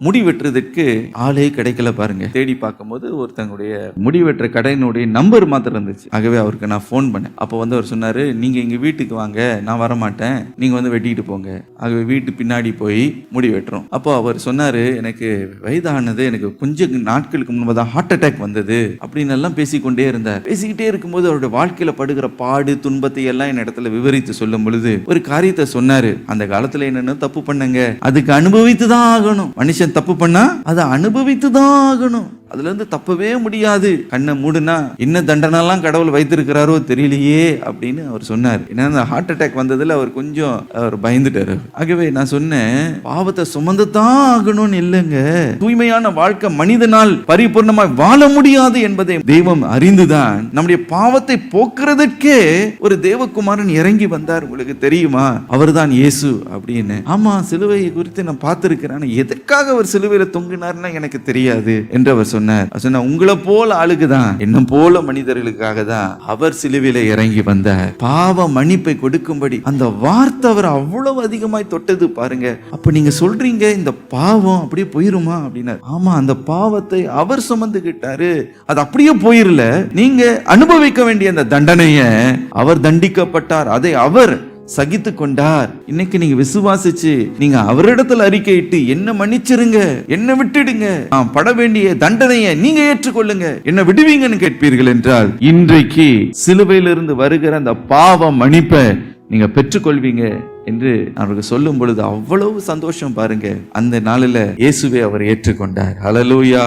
முடி வெட்டுறதுக்கு ஆளே கிடைக்கல பாருங்க. தேடி பார்க்கும்போது ஒருத்தங்களுடைய முடி வெட்டுற கடையினுடைய நம்பர் மாத்திரம் இருந்துச்சு. ஆகவே அவருக்கு நான் ஃபோன் பண்ணேன். அப்போ அவர் சொன்னாரு, நீங்க எங்க வீட்டுக்கு வாங்க, நான் வரமாட்டேன், நீங்க வெட்டிட்டு போங்க. ஆகவே வீட்டு பின்னாடி போய் முடி வெட்டுறோம். அப்போ அவர் சொன்னாரு, எனக்கு வயதானது, எனக்கு கொஞ்சம் நாட்களுக்கு முன்பதான் ஹார்ட் அட்டாக் வந்தது அப்படின்னு எல்லாம் பேசிக்கொண்டே இருந்தார். பேசிக்கிட்டே இருக்கும்போது அவருடைய வாழ்க்கையில படுகிற பாடு துன்பத்தை எல்லாம் என் இடத்துல விவரித்து சொல்லும் பொழுது ஒரு காரியத்தை சொன்னாரு. அந்த காலத்துல என்னன்னு தப்பு பண்ணுங்க, அதுக்கு அனுபவித்து தான் ஆகணும். மனுஷன் தப்பு பண்ணா அதை அனுபவித்து தான் ஆகணும். அதுல இருந்து தப்பவே முடியாது. கண்ணை மூடுனா என்ன தண்டனெல்லாம் கடவுள் வைத்திருக்கிறாரோ தெரியலையே அப்படின்னு அவர் சொன்னார். ஏன்னா அந்த ஹார்ட் அட்டாக் வந்ததுல அவர் பயந்துட்டாரு. ஆகவே நான் சொன்னேன், பாவத்தை சுமந்து தான் ஆகணும்னு இல்லைங்க. தூய்மையான வாழ்க்கை மனிதனால் பரிபூர்ணமாய் வாழ முடியாது என்பதை தெய்வம் அறிந்துதான் நம்முடைய பாவத்தை போக்குறதுக்கே ஒரு தேவகுமாரன் இறங்கி வந்தார். உங்களுக்கு தெரியுமா? அவர்தான் இயேசு அப்படின்னு. ஆமா, சிலுவையை குறித்து நான் பார்த்திருக்கிறேன். எதற்காக அவர் சிலுவையில தொங்கினார்னா எனக்கு தெரியாது என்று அவர் சொன்னார். உங்களை போல ஆளுக்குதான், என்ன போல மனிதர்களுக்காக தான் அவர் சிலுவையில இறங்கி வந்தார். பாவ மன்னிப்பை கொடுக்கும்படி அந்த வார்த்தை அவர் அவ்வளவு அதிகமாய் தொட்டது பாருங்க. அப்ப நீங்க சொல்றீங்க இந்த பாவம் அப்படியே போயிருமா அப்படின்னா, ஆமா, அந்த பாவத்தை அவர் சுமந்துகிட்டாரு, அது அப்படியே போயிரல. நீங்க அனுபவிக்க வேண்டிய அந்த தண்டனையை அவர் தண்டிக்கப்பட்டார், அதை அவர் சகித்து கொண்டார். இன்னைக்கு நீங்க விசுவாசிச்சு நீங்க அவரிடத்துல அறிக்கையிட்டு என்ன மன்னிச்சிருங்க, என்ன விட்டுடுங்க, நான் பட வேண்டிய தண்டனையை நீங்க ஏற்றுக்கொள்ளுங்க, என்ன விடுவீங்கன்னு கேட்பீர்கள் என்றால் இன்றைக்கு சிலுவையிலிருந்து வருகிற அந்த பாவ மன்னிப்பை நீங்க பெற்றுக்கொள்வீங்க என்று அவருக்கு சொல்லும் பொழுது அவ்வளவு சந்தோஷம் பாருங்க. அந்த நாளில இயேசுவை அவர் ஏற்றுக்கொண்டார். ஹல்லேலூயா.